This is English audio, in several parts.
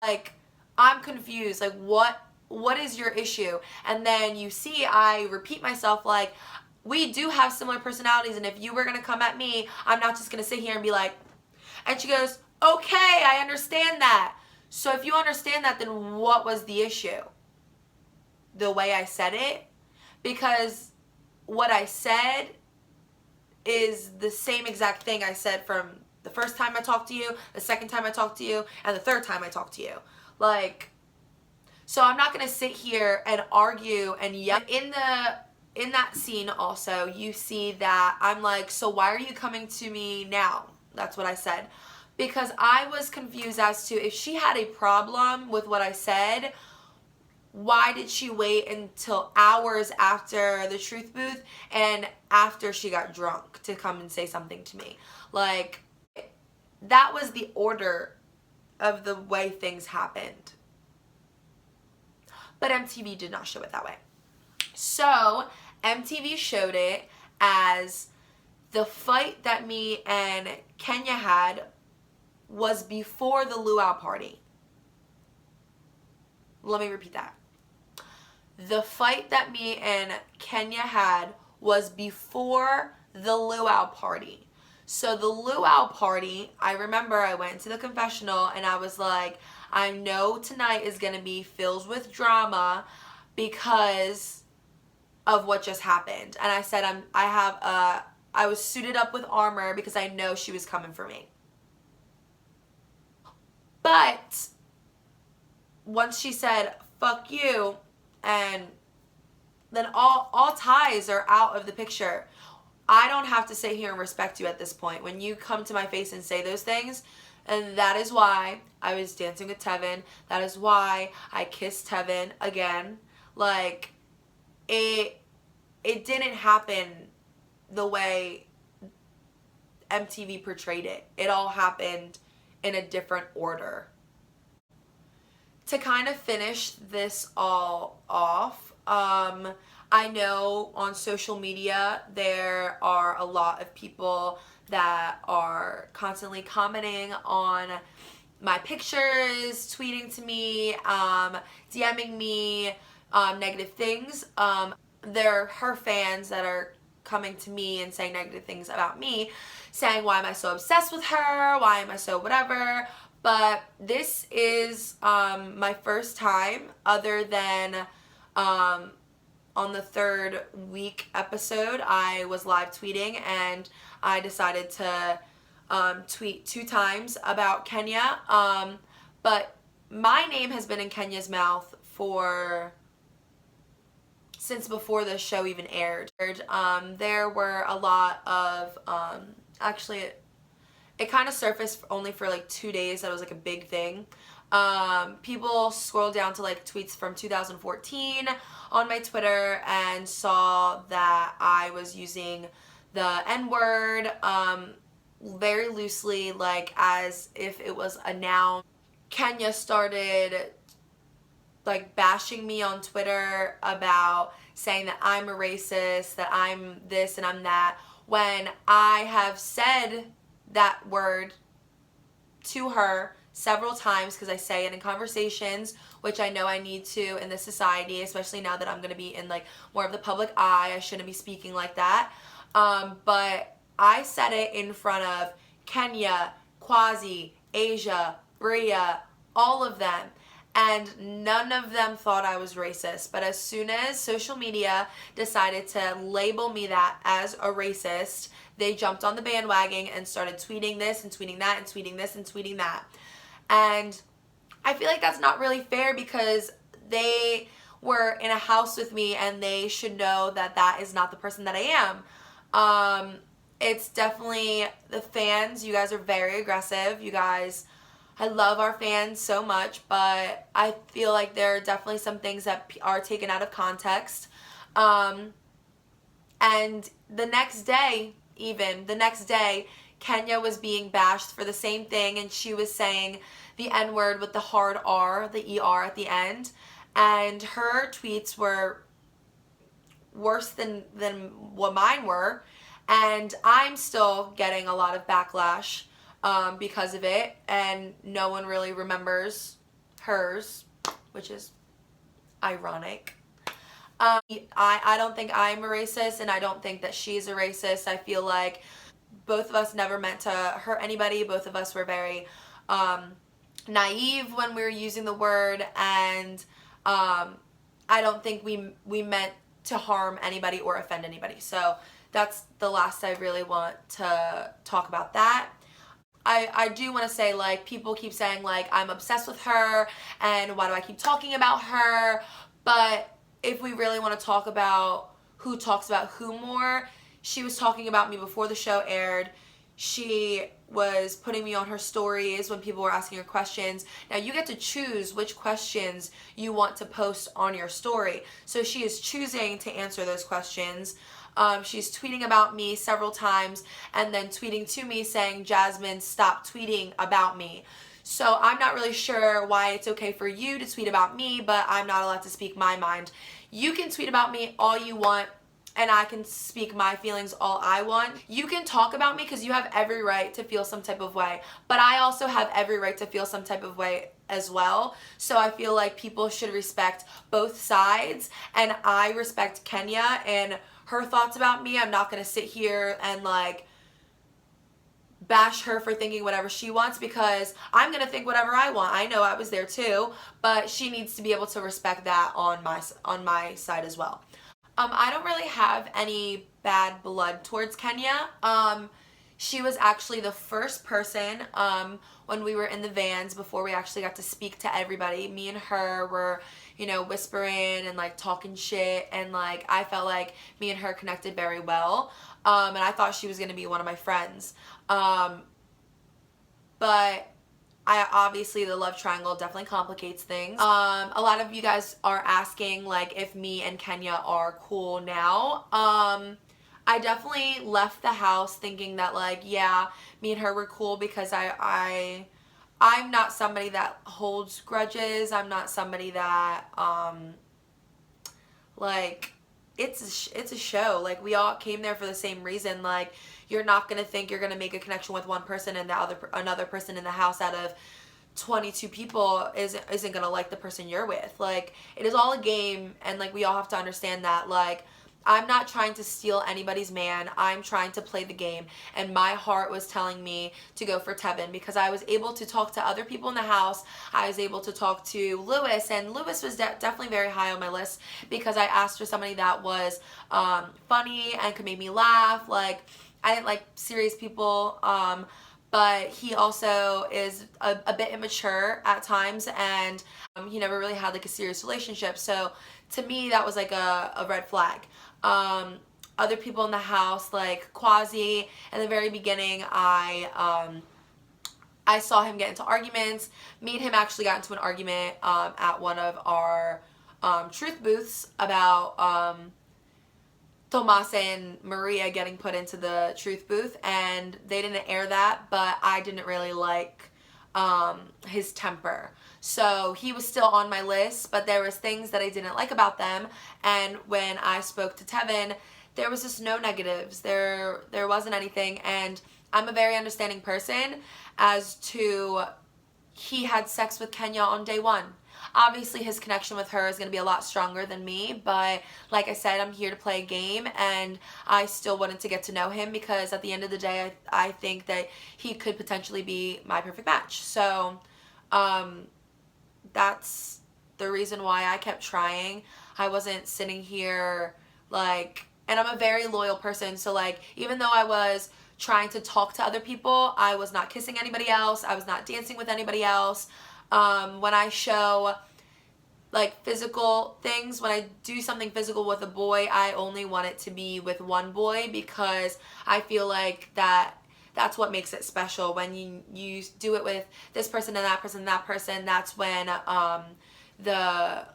Like, I'm confused. Like, what is your issue? And then you see I repeat myself, like, we do have similar personalities, and if you were gonna come at me, I'm not just gonna sit here and be like, and she goes, okay, I understand that. So if you understand that, then what was the issue? The way I said it? Because what I said is the same exact thing I said from the first time I talked to you, the second time I talked to you, and the third time I talked to you. Like, so I'm not gonna sit here and argue and yell. In that scene also, you see that I'm like, so why are you coming to me now? That's what I said. Because I was confused as to if she had a problem with what I said, why did she wait until hours after the truth booth and after she got drunk to come and say something to me? Like, that was the order of the way things happened. But MTV did not show it that way. So MTV showed it as the fight that me and Kenya had was before the luau party. Let me repeat that. The fight that me and Kenya had was before the luau party. So the luau party, I remember I went to the confessional and I was like, I know tonight is going to be filled with drama because of what just happened. And I said, I was suited up with armor because I know she was coming for me. But once she said, fuck you, and then all ties are out of the picture. I don't have to sit here and respect you at this point. When you come to my face and say those things, and that is why I was dancing with Tevin. That is why I kissed Tevin again. Like, it didn't happen the way MTV portrayed it. It all happened in a different order. To kind of finish this all off, I know on social media there are a lot of people that are constantly commenting on my pictures, tweeting to me, DMing me negative things. They're her fans that are coming to me and saying negative things about me, saying, why am I so obsessed with her? Why am I so whatever? But this is my first time, other than on the third week episode, I was live tweeting and I decided to tweet 2 times about Kenya. But my name has been in Kenya's mouth since before the show even aired. There were a lot of, actually it kind of surfaced only for like 2 days. That was like a big thing. People scrolled down to like tweets from 2014 on my Twitter and saw that I was using the N-word very loosely, like as if it was a noun. Kenya started like bashing me on Twitter about saying that I'm a racist, that I'm this and I'm that, when I have said that word to her several times because I say it in conversations, which I know I need to in this society, especially now that I'm going to be in like more of the public eye. I shouldn't be speaking like that. But I said it in front of Kenya, Quasi, Asia, Bria, all of them. And none of them thought I was racist. But as soon as social media decided to label me that as a racist, they jumped on the bandwagon and started tweeting this and tweeting that and tweeting this and tweeting that. And I feel like that's not really fair because they were in a house with me and they should know that that is not the person that I am. It's definitely the fans. You guys are very aggressive. You guys, I love our fans so much, but I feel like there are definitely some things that are taken out of context. And the next day, Kenya was being bashed for the same thing, and she was saying the N-word with the hard R, the ER at the end, and her tweets were worse than what mine were, and I'm still getting a lot of backlash because of it, and no one really remembers hers, which is ironic. I don't think I'm a racist, and I don't think that she's a racist. I feel like both of us never meant to hurt anybody. Both of us were very naive when we were using the word, and I don't think we meant to harm anybody or offend anybody. So that's the last I really want to talk about that. I do want to say, like, people keep saying, like, I'm obsessed with her and why do I keep talking about her? But if we really want to talk about who talks about who more, she was talking about me before the show aired. She was putting me on her stories when people were asking her questions. Now you get to choose which questions you want to post on your story. So she is choosing to answer those questions. She's tweeting about me several times and then tweeting to me saying, Jasmine, stop tweeting about me. So I'm not really sure why it's okay for you to tweet about me, but I'm not allowed to speak my mind. You can tweet about me all you want, and I can speak my feelings all I want. You can talk about me because you have every right to feel some type of way, but I also have every right to feel some type of way as well. So I feel like people should respect both sides, and I respect Kenya and her thoughts about me. I'm not going to sit here and like bash her for thinking whatever she wants, because I'm going to think whatever I want. I know I was there too, but she needs to be able to respect that on my side as well. I don't really have any bad blood towards Kenya. She was actually the first person when we were in the vans before we actually got to speak to everybody. Me and her were, you know, whispering and like talking shit, and like I felt like me and her connected very well. And I thought she was going to be one of my friends. But obviously the love triangle definitely complicates things. A lot of you guys are asking like if me and Kenya are cool now. I definitely left the house thinking that like, yeah, me and her were cool, because I'm not somebody that holds grudges. I'm not somebody that like, it's a show. Like, we all came there for the same reason. Like, you're not gonna think you're gonna make a connection with one person and another person in the house out of 22 people isn't gonna like the person you're with. Like, it is all a game, and like we all have to understand that. Like, I'm not trying to steal anybody's man. I'm trying to play the game, and my heart was telling me to go for Tevin because I was able to talk to other people in the house. I was able to talk to Lewis, and Lewis was definitely very high on my list because I asked for somebody that was funny and could make me laugh. Like, I didn't like serious people, but he also is a bit immature at times, and he never really had like a serious relationship. So to me, that was like a red flag. Other people in the house, like Quasi, in the very beginning, I saw him get into arguments. Me and him actually got into an argument at one of our truth booths about Tomas and Maria getting put into the truth booth, and they didn't air that, but I didn't really like his temper. So he was still on my list, but there was things that I didn't like about them, and when I spoke to Tevin, there was just no negatives. There wasn't anything, and I'm a very understanding person as to he had sex with Kenya on day one. Obviously, his connection with her is going to be a lot stronger than me, but like I said, I'm here to play a game, and I still wanted to get to know him because at the end of the day, I think that he could potentially be my perfect match. So, that's the reason why I kept trying. I wasn't sitting here like, and I'm a very loyal person, so like, even though I was trying to talk to other people, I was not kissing anybody else, I was not dancing with anybody else. When I show like physical things, when I do something physical with a boy, I only want it to be with one boy because I feel like that's what makes it special. When you do it with this person and that person and that person, that's when the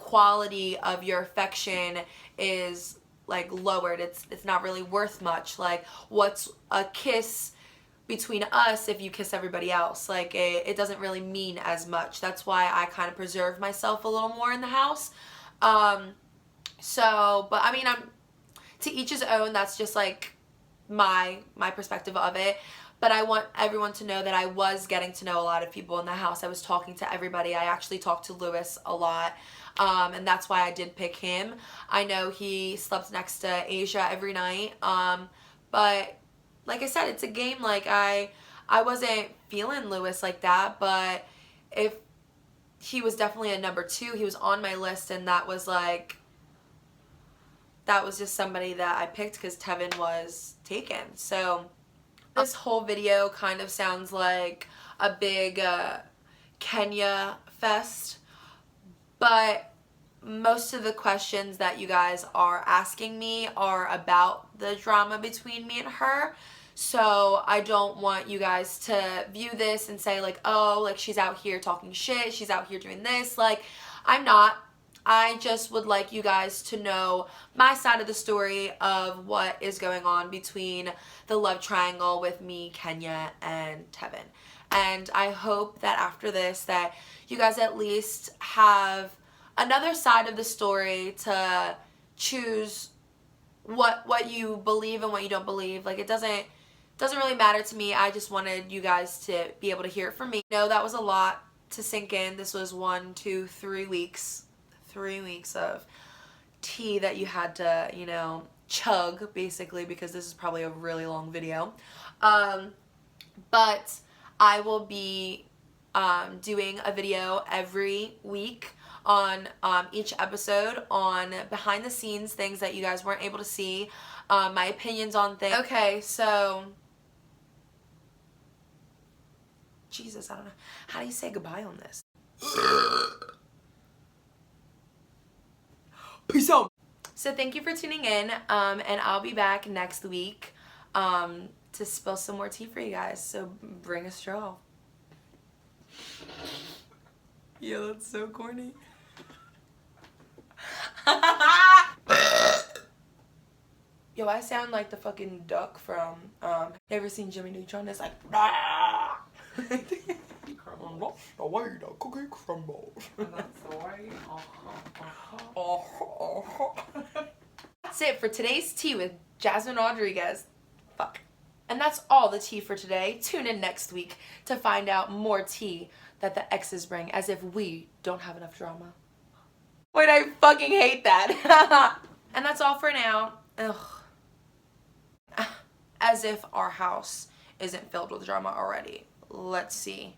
quality of your affection is like lowered. It's not really worth much. Like, what's a kiss between us if you kiss everybody else? Like, it doesn't really mean as much. That's why I kind of preserve myself a little more in the house. So, but I mean, I'm to each his own. That's just like my perspective of it. but I want everyone to know that I was getting to know a lot of people in the house. I was talking to everybody. I actually talked to Lewis a lot, and that's why I did pick him. I know he slept next to Asia every night, but like I said, it's a game. Like, I wasn't feeling Lewis like that, but if he was definitely a number 2, he was on my list, and that was just somebody that I picked because Tevin was taken. So this whole video kind of sounds like a big Kenya fest, but most of the questions that you guys are asking me are about the drama between me and her. So I don't want you guys to view this and say like, oh, like she's out here talking shit, she's out here doing this. Like, I'm not. I just would like you guys to know my side of the story of what is going on between the love triangle with me, Kenya, and Tevin. And I hope that after this that you guys at least have another side of the story to choose what you believe and what you don't believe. Like, it doesn't really matter to me. I just wanted you guys to be able to hear it from me. No, that was a lot to sink in. This was 1, 2, 3 weeks. 3 weeks of tea that you had to, you know, chug, basically, because this is probably a really long video. But I will be doing a video every week on each episode on behind the scenes things that you guys weren't able to see, my opinions on things. Okay, so Jesus, I don't know. How do you say goodbye on this? Peace out. So thank you for tuning in, and I'll be back next week to spill some more tea for you guys. So bring a straw. Yeah, that's so corny. Yo, I sound like the fucking duck from, ever seen Jimmy Neutron? It's like, that's the way the cookie crumbles. That's the way. That's it for today's tea with Jasmine Rodriguez. Fuck. And that's all the tea for today. Tune in next week to find out more tea that the exes bring, as if we don't have enough drama. Wait, I fucking hate that. And that's all for now. Ugh. As if our house isn't filled with drama already. Let's see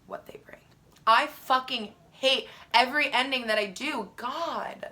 what they bring. I fucking hate every ending that I do. God.